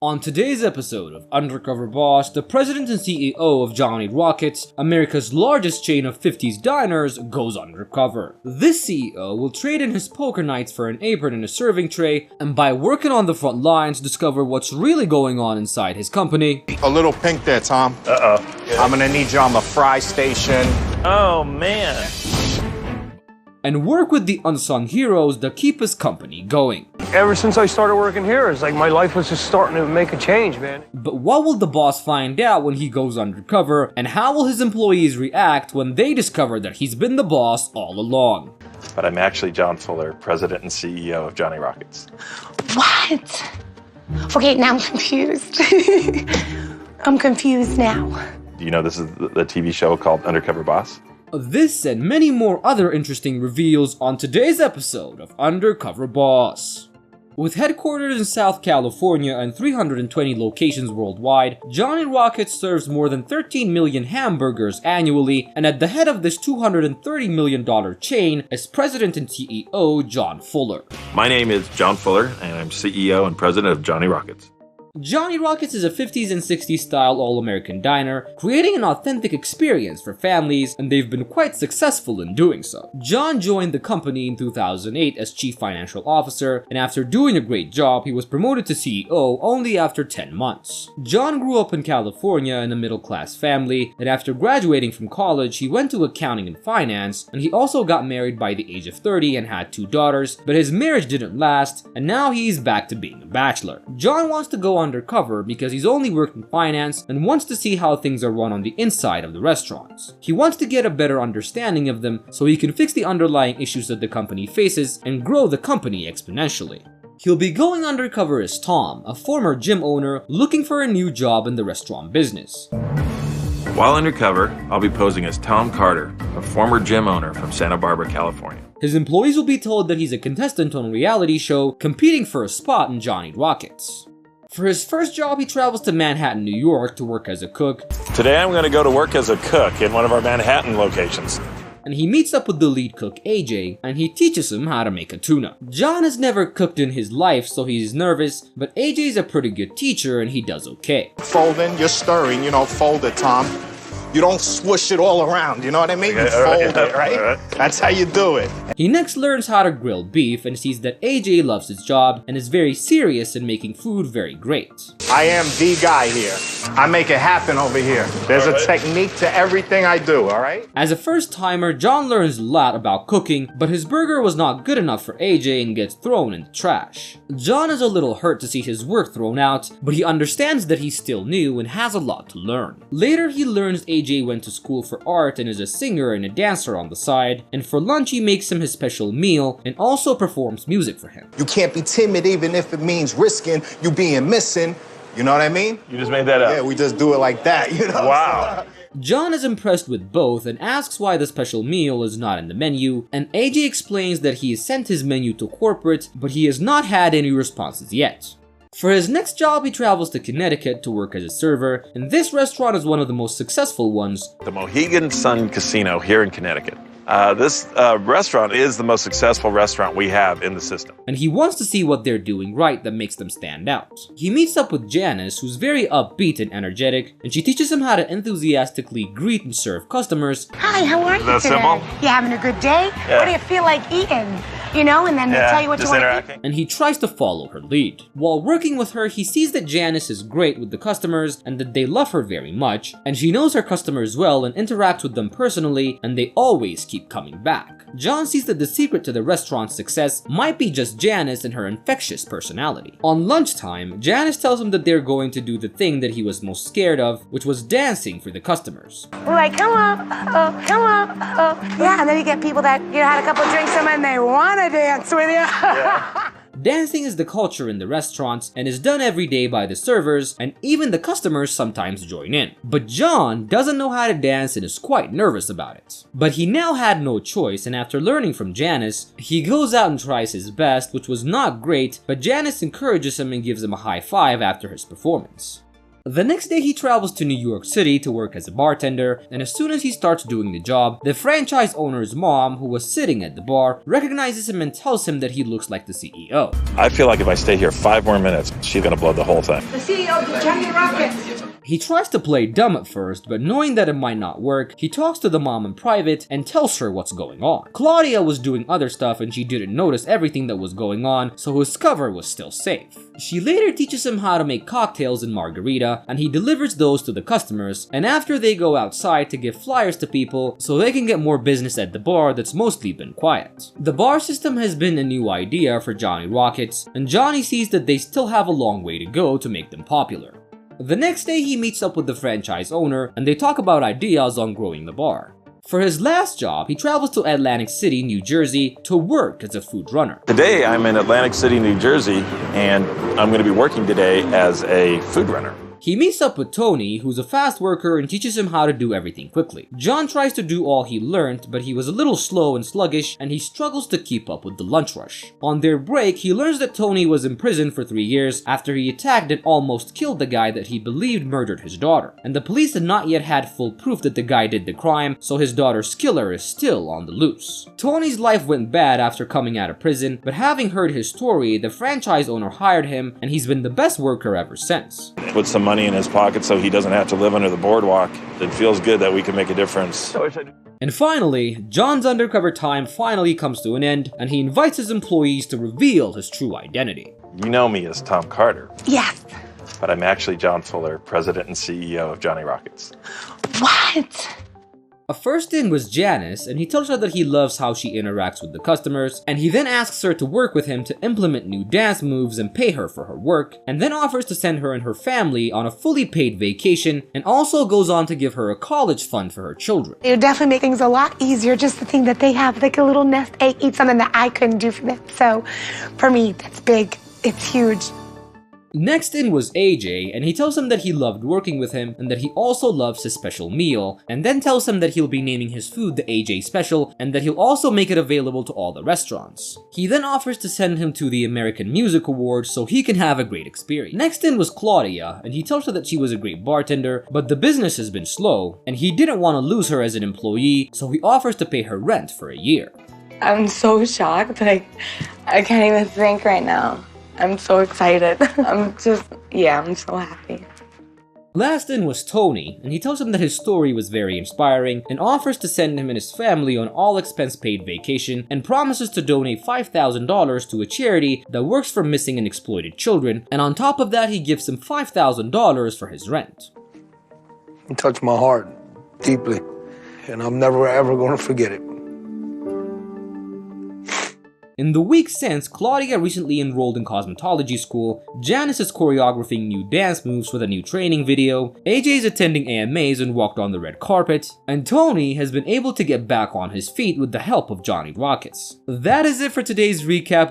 On today's episode of Undercover Boss, the president and CEO of Johnny Rockets, America's largest chain of 50s diners, goes undercover. This CEO will trade in his poker nights for an apron and a serving tray, and by working on the front lines, discover what's really going on inside his company. A little pink there, Tom. I'm gonna need you on the fry station. Oh, man. And work with the unsung heroes that keep his company going. Ever since I started working here, it's like my life was just starting to make a change, man. But what will the boss find out when he goes undercover, and how will his employees react when they discover that he's been the boss all along? But I'm actually John Fuller, president and CEO of Johnny Rockets. What? Okay, now I'm confused. I'm confused now. Do you know this is the TV show called Undercover Boss? This and many more other interesting reveals on today's episode of Undercover Boss. With headquarters in South California and 320 locations worldwide, Johnny Rockets serves more than 13 million hamburgers annually, and at the head of this $230 million chain is President and CEO John Fuller. My name is John Fuller, and I'm CEO and president of Johnny Rockets. Johnny Rockets is a 50s and 60s style all-American diner, creating an authentic experience for families, and they've been quite successful in doing so. John joined the company in 2008 as chief financial officer, and after doing a great job, he was promoted to CEO only after 10 months. John grew up in California in a middle-class family, and after graduating from college, he went to accounting and finance, and he also got married by the age of 30 and had 2 daughters, but his marriage didn't last, and now he's back to being a bachelor. John wants to go undercover because he's only worked in finance and wants to see how things are run on the inside of the restaurants. He wants to get a better understanding of them so he can fix the underlying issues that the company faces and grow the company exponentially. He'll be going undercover as Tom, a former gym owner looking for a new job in the restaurant business. While undercover, I'll be posing as Tom Carter, a former gym owner from Santa Barbara, California. His employees will be told that he's a contestant on a reality show competing for a spot in Johnny Rockets. For his first job, he travels to Manhattan, New York to work as a cook. Today I'm going to go to work as a cook in one of our Manhattan locations. And he meets up with the lead cook, AJ, and he teaches him how to make a tuna. John has never cooked in his life, so he's nervous, but AJ's a pretty good teacher and he does okay. Folding, you're stirring, fold it, Tom. You don't swoosh it all around, you know what I mean? You fold it, right? That's how you do it. He next learns how to grill beef and sees that AJ loves his job and is very serious in making food very great. I am the guy here. I make it happen over here. There's a technique to everything I do, all right? As a first-timer, John learns a lot about cooking, but his burger was not good enough for AJ and gets thrown in the trash. John is a little hurt to see his work thrown out, but he understands that he's still new and has a lot to learn. Later, he learns AJ went to school for art and is a singer and a dancer on the side, and for lunch he makes him his special meal and also performs music for him. You can't be timid even if it means risking you being missing. You know what I mean? You just made that up. Yeah, we just do it like that, Wow. John is impressed with both and asks why the special meal is not in the menu, and AJ explains that he has sent his menu to corporate, but he has not had any responses yet. For his next job, he travels to Connecticut to work as a server, and this restaurant is one of the most successful ones. The MOHEGAN Sun Casino here in Connecticut. This restaurant is the most successful restaurant we have in the system. And he wants to see what they're doing right that makes them stand out. He meets up with Janice, who's very upbeat and energetic, and she teaches him how to enthusiastically greet and serve customers. Hi, how are you today? Is that simple? You having a good day? Yeah. What do you feel like eating? And then they tell you what you just want to eat. interacting. And he tries to follow her lead. While working with her, he sees that Janice is great with the customers and that they love her very much, and she knows her customers well and interacts with them personally, and they always keep coming back. John sees that the secret to the restaurant's success might be just Janice and her infectious personality. On lunchtime, Janice tells him that they're going to do the thing that he was most scared of, which was dancing for the customers. We're like, come on, yeah, and then you get people that had a couple of drinks and they want to dance with you. Dancing is the culture in the restaurants and is done every day by the servers, and even the customers sometimes join in. But John doesn't know how to dance and is quite nervous about it. But he now had no choice, and after learning from Janice, he goes out and tries his best, which was not great, but Janice encourages him and gives him a high five after his performance. The next day he travels to New York City to work as a bartender, and as soon as he starts doing the job, the franchise owner's mom, who was sitting at the bar, recognizes him and tells him that he looks like the CEO. I feel like if I stay here 5 more minutes, she's gonna blow the whole thing. The CEO of Johnny Rockets. He tries to play dumb at first, but knowing that it might not work, he talks to the mom in private and tells her what's going on. Claudia was doing other stuff and she didn't notice everything that was going on, so his cover was still safe. She later teaches him how to make cocktails and margarita, and he delivers those to the customers, and after they go outside to give flyers to people so they can get more business at the bar that's mostly been quiet. The bar system has been a new idea for Johnny Rockets, and Johnny sees that they still have a long way to go to make them popular. The next day he meets up with the franchise owner and they talk about ideas on growing the bar. For his last job, he travels to Atlantic City, New Jersey to work as a food runner. Today I'm in Atlantic City, New Jersey, and I'm gonna be working today as a food runner. He meets up with Tony, who's a fast worker, and teaches him how to do everything quickly. John tries to do all he learned, but he was a little slow and sluggish, and he struggles to keep up with the lunch rush. On their break, he learns that Tony was in prison for 3 years after he attacked and almost killed the guy that he believed murdered his daughter. And the police had not yet had full proof that the guy did the crime, so his daughter's killer is still on the loose. Tony's life went bad after coming out of prison, but having heard his story, the franchise owner hired him, and he's been the best worker ever since. Put some money in his pocket so he doesn't have to live under the boardwalk. It feels good that we can make a difference. And finally, John's undercover time finally comes to an end, and he invites his employees to reveal his true identity. You know me as Tom Carter, Yes. but I'm actually John Fuller, President and CEO of Johnny Rockets. What? First in was Janice, and he tells her that he loves how she interacts with the customers, and he then asks her to work with him to implement new dance moves and pay her for her work, and then offers to send her and her family on a fully paid vacation, and also goes on to give her a college fund for her children. It would definitely make things a lot easier just to think that they have like a little nest egg, eat something that I couldn't do for them. So for me, that's big. It's huge. Next in was AJ, and he tells him that he loved working with him and that he also loves his special meal, and then tells him that he'll be naming his food the AJ Special and that he'll also make it available to all the restaurants. He then offers to send him to the American Music Awards so he can have a great experience. Next in was Claudia, and he tells her that she was a great bartender, but the business has been slow, and he didn't want to lose her as an employee, so he offers to pay her rent for a year. I'm so shocked, like, I can't even think right now. I'm so excited. I'm so happy. Last in was Tony, and he tells him that his story was very inspiring and offers to send him and his family on all expense paid vacation and promises to donate $5,000 to a charity that works for missing and exploited children, and on top of that he gives him $5,000 for his rent. It touched my heart deeply, and I'm never ever going to forget it. In the week since, Claudia recently enrolled in cosmetology school, Janice is choreographing new dance moves for the new training video, AJ is attending AMAs and walked on the red carpet, and Tony has been able to get back on his feet with the help of Johnny Rockets. That is it for today's recap.